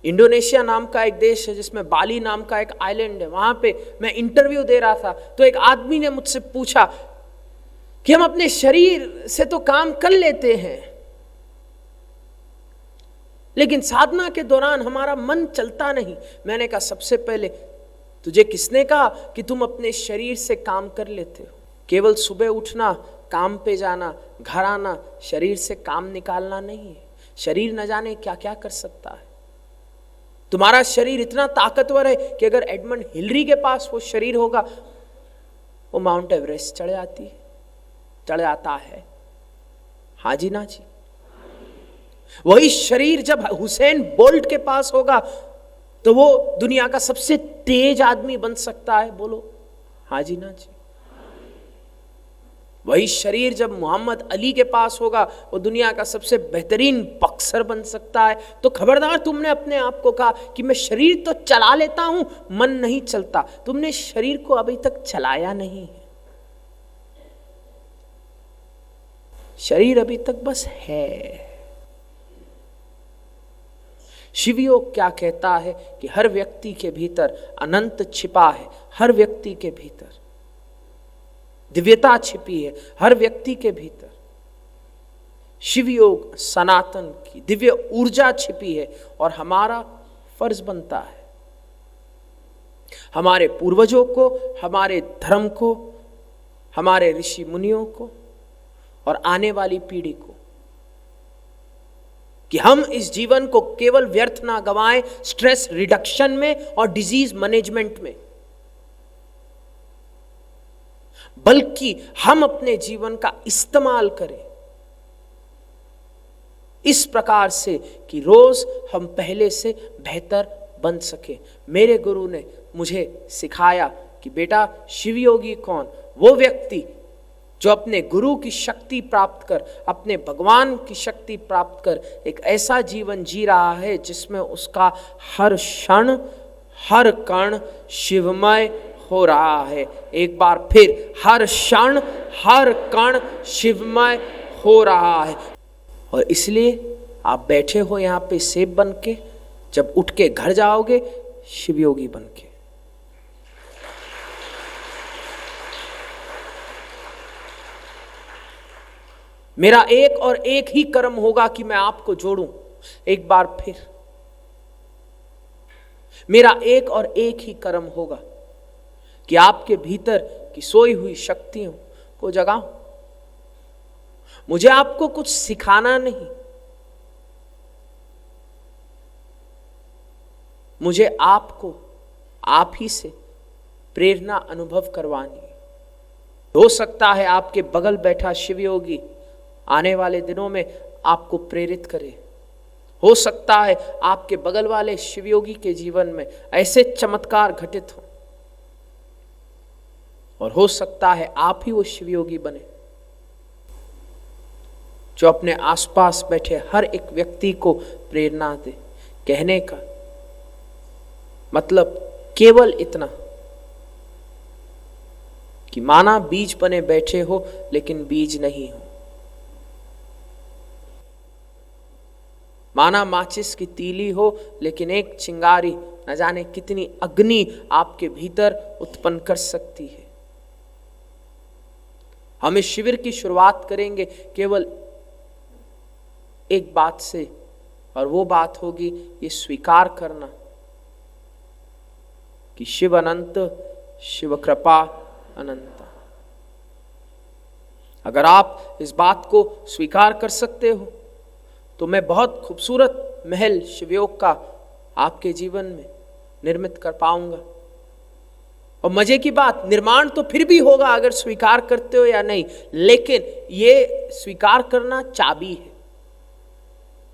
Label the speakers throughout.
Speaker 1: Indonesia नाम का एक देश है जिसमें बाली नाम का एक आइलैंड है, वहां पे मैं इंटरव्यू दे रहा था तो एक आदमी ने मुझसे पूछा कि हम अपने शरीर से तो काम कर लेते हैं लेकिन साधना के दौरान हमारा मन चलता नहीं। मैंने कहा सबसे पहले तुझे किसने कहा कि तुम अपने शरीर से काम कर लेते हो? केवल सुबह उठना, काम पे जाना, घर आना, शरीर से काम निकालना नहीं है। शरीर न जाने क्या क्या कर सकता है। तुम्हारा शरीर इतना ताकतवर है कि अगर एडमंड हिलरी के पास वो शरीर होगा, वो माउंट एवरेस्ट चढ़ जाता है। हाँ जी ना जी। वही शरीर जब हुसैन बोल्ट के पास होगा तो वो दुनिया का सबसे तेज आदमी बन सकता है। बोलो हाँ जी ना जी। वही शरीर जब मोहम्मद अली के पास होगा वो दुनिया का सबसे बेहतरीन बॉक्सर बन सकता है। तो खबरदार, तुमने अपने आप को कहा कि मैं शरीर तो चला लेता हूं, मन नहीं चलता। तुमने शरीर को अभी तक चलाया नहीं है। शरीर अभी तक बस है। शिवयोग क्या कहता है कि हर व्यक्ति के भीतर अनंत छिपा है, हर व्यक्ति के भीतर दिव्यता छिपी है, हर व्यक्ति के भीतर शिवयोग सनातन की दिव्य ऊर्जा छिपी है। और हमारा फर्ज बनता है हमारे पूर्वजों को, हमारे धर्म को, हमारे ऋषि मुनियों को और आने वाली पीढ़ी को कि हम इस जीवन को केवल व्यर्थ ना गंवाएं स्ट्रेस रिडक्शन में और डिजीज मैनेजमेंट में, बल्कि हम अपने जीवन का इस्तेमाल करें इस प्रकार से कि रोज हम पहले से बेहतर बन सके। मेरे गुरु ने मुझे सिखाया कि बेटा, शिवयोगी कौन? वो व्यक्ति जो अपने गुरु की शक्ति प्राप्त कर, अपने भगवान की शक्ति प्राप्त कर एक ऐसा जीवन जी रहा है जिसमें उसका हर क्षण, हर कण शिवमय हो रहा है। एक बार फिर, हर क्षण, हर कण शिवमय हो रहा है। और इसलिए आप बैठे हो यहाँ पे सेब बन के, जब उठ के घर जाओगे शिवयोगी बन के। मेरा एक और एक ही कर्म होगा कि मैं आपको जोड़ूं। एक बार फिर, मेरा एक और एक ही कर्म होगा कि आपके भीतर की सोई हुई शक्तियों को जगाऊं। मुझे आपको कुछ सिखाना नहीं, मुझे आपको आप ही से प्रेरणा अनुभव करवानी है। हो सकता है आपके बगल बैठा शिवयोगी आने वाले दिनों में आपको प्रेरित करे। हो सकता है आपके बगल वाले शिवयोगी के जीवन में ऐसे चमत्कार घटित हो, और हो सकता है आप ही वो शिवयोगी बने जो अपने आसपास बैठे हर एक व्यक्ति को प्रेरणा दे। कहने का मतलब केवल इतना कि माना बीज बने बैठे हो लेकिन बीज नहीं हो, माना माचिस की तीली हो लेकिन एक चिंगारी न जाने कितनी अग्नि आपके भीतर उत्पन्न कर सकती है। हम इस शिविर की शुरुआत करेंगे केवल एक बात से, और वो बात होगी ये स्वीकार करना कि शिव अनंत, शिव कृपा अनंत। अगर आप इस बात को स्वीकार कर सकते हो तो मैं बहुत खूबसूरत महल शिवयोग का आपके जीवन में निर्मित कर पाऊंगा। और मजे की बात, निर्माण तो फिर भी होगा अगर स्वीकार करते हो या नहीं, लेकिन ये स्वीकार करना चाबी है।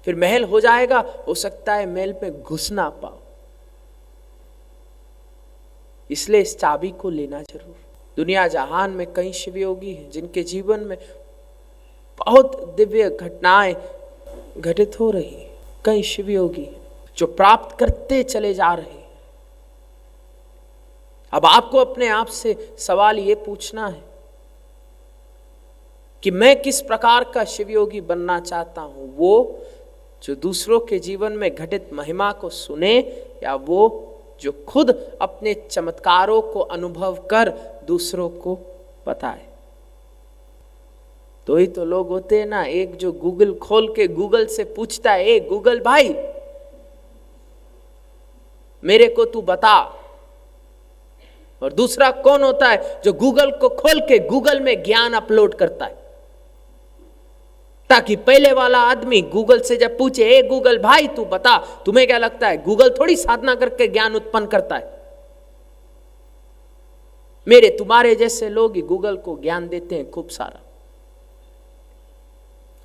Speaker 1: फिर महल हो जाएगा, हो सकता है महल पे घुस ना पाओ, इसलिए इस चाबी को लेना जरूर। दुनिया जहान में कई शिवयोगी हैं जिनके जीवन में बहुत दिव्य घटनाएं घटित हो रही है। कई शिवयोगी जो प्राप्त करते चले जा रहे हैं। अब आपको अपने आप से सवाल ये पूछना है कि मैं किस प्रकार का शिवयोगी बनना चाहता हूं, वो जो दूसरों के जीवन में घटित महिमा को सुने, या वो जो खुद अपने चमत्कारों को अनुभव कर दूसरों को बताए? तो ही तो लोग होते हैं ना, एक जो गूगल खोल के गूगल से पूछता है, ए गूगल भाई मेरे को तू बता। और दूसरा कौन होता है जो गूगल को खोल के गूगल में ज्ञान अपलोड करता है, ताकि पहले वाला आदमी गूगल से जब पूछे, ए गूगल भाई तू बता, तुम्हें क्या लगता है गूगल थोड़ी साधना करके ज्ञान उत्पन्न करता है? मेरे तुम्हारे जैसे लोग ही गूगल को ज्ञान देते हैं खूब सारा।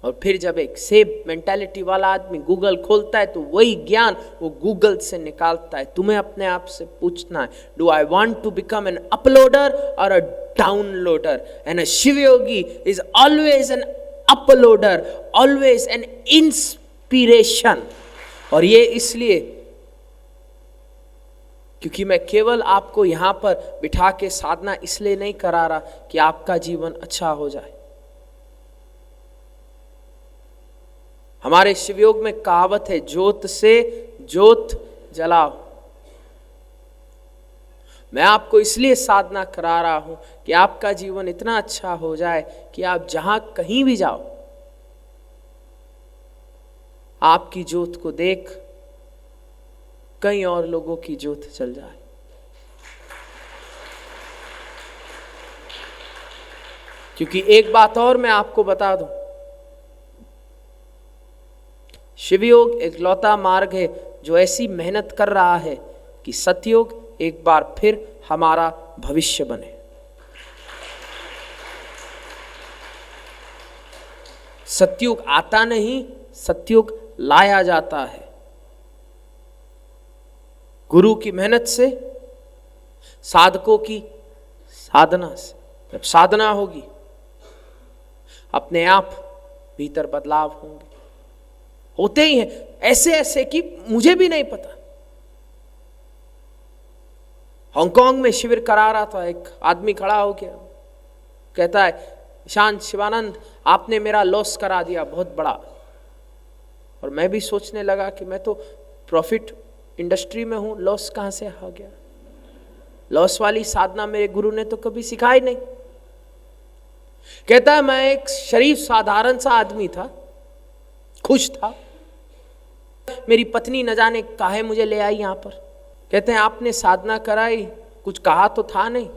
Speaker 1: और फिर जब एक सेब मेंटालिटी वाला आदमी गूगल खोलता है तो वही ज्ञान वो गूगल से निकालता है। तुम्हें अपने आप से पूछना है, do I want to become an uploader और a downloader? And a Shivayogi is always an uploader, always an inspiration. और ये इसलिए क्योंकि मैं केवल आपको यहां पर बिठा के साधना इसलिए नहीं करा रहा कि आपका जीवन अच्छा हो जाए। हमारे शिवयोग में कहावत है, ज्योत से ज्योत जलाओ। मैं आपको इसलिए साधना करा रहा हूं कि आपका जीवन इतना अच्छा हो जाए कि आप जहां कहीं भी जाओ, आपकी ज्योत को देख कई और लोगों की ज्योत जल जाए। क्योंकि एक बात और मैं आपको बता दूं, शिवयोग एक लौता मार्ग है जो ऐसी मेहनत कर रहा है कि सतयोग एक बार फिर हमारा भविष्य बने। सतयुग आता नहीं, सतयुग लाया जाता है गुरु की मेहनत से, साधकों की साधना से। जब साधना होगी अपने आप भीतर बदलाव होंगे, होते ही हैं ऐसे ऐसे कि मुझे भी नहीं पता। हांगकांग में शिविर करा रहा था, एक आदमी खड़ा हो गया, कहता है, ईशान शिवानंद आपने मेरा लॉस करा दिया बहुत बड़ा। और मैं भी सोचने लगा कि मैं तो प्रॉफिट इंडस्ट्री में हूं, लॉस कहां से आ गया? लॉस वाली साधना मेरे गुरु ने तो कभी सिखाई नहीं। कहता है, मैं एक शरीफ साधारण सा आदमी था, खुश था, मेरी पत्नी न जाने काहे मुझे ले आई यहां पर। कहते हैं आपने साधना कराई, कुछ कहा तो था नहीं,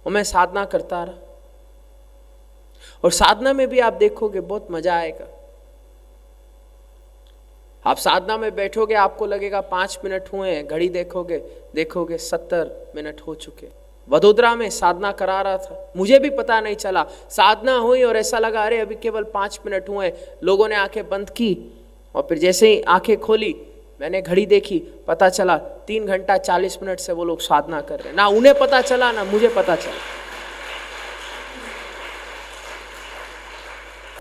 Speaker 1: और मैं साधना करता रहा। और साधना में भी आप देखोगे बहुत मजा आएगा। आप साधना में बैठोगे, आपको लगेगा 5 मिनट हुए हैं, घड़ी देखोगे 70 मिनट हो चुके। वडोदरा में साधना करा रहा था, मुझे भी पता नहीं चला, साधना हुई और ऐसा लगा अरे अभी केवल 5 मिनट हुए। लोगों ने आंखें बंद की और फिर जैसे ही आंखें खोली, मैंने घड़ी देखी, पता चला 3 घंटा 40 मिनट से वो लोग साधना कर रहे हैं। ना उन्हें पता चला ना मुझे पता चला।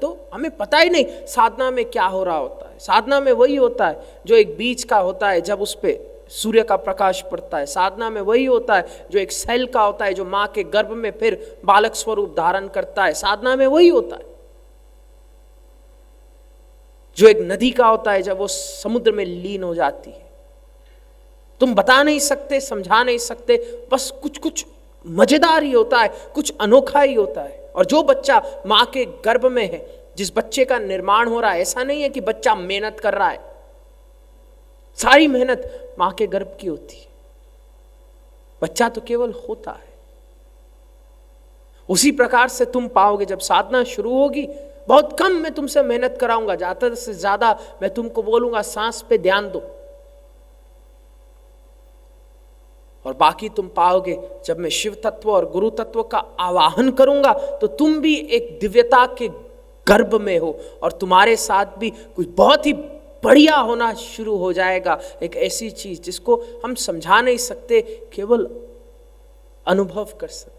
Speaker 1: तो हमें पता ही नहीं साधना में क्या हो रहा होता है। साधना में वही होता है जो एक बीज का होता है, जब उस पे सूर्य का प्रकाश पड़ता है। साधना में वही होता है जो एक सेल का होता है, जो मां के गर्भ में फिर बालक स्वरूप धारण करता है। साधना में वही होता है जो एक नदी का होता है, जब वो समुद्र में लीन हो जाती है। तुम बता नहीं सकते, समझा नहीं सकते, बस कुछ मजेदार ही होता है, कुछ अनोखा ही होता है। और जो बच्चा मां के गर्भ में है, जिस बच्चे का निर्माण हो रहा है, ऐसा नहीं है कि बच्चा मेहनत कर रहा है, सारी मेहनत मां के गर्भ की होती है। बच्चा तो केवल होता है। उसी प्रकार से तुम पाओगे, जब साधना शुरू होगी, बहुत कम मैं तुमसे मेहनत कराऊंगा, ज्यादा से ज्यादा मैं तुमको बोलूंगा सांस पे ध्यान दो, और बाकी तुम पाओगे जब मैं शिव तत्व और गुरु तत्व का आवाहन करूंगा तो तुम भी एक दिव्यता के गर्भ में हो, और तुम्हारे साथ भी कुछ बहुत ही बढ़िया होना शुरू हो जाएगा। एक ऐसी चीज जिसको हम समझा नहीं सकते, केवल अनुभव कर सकते।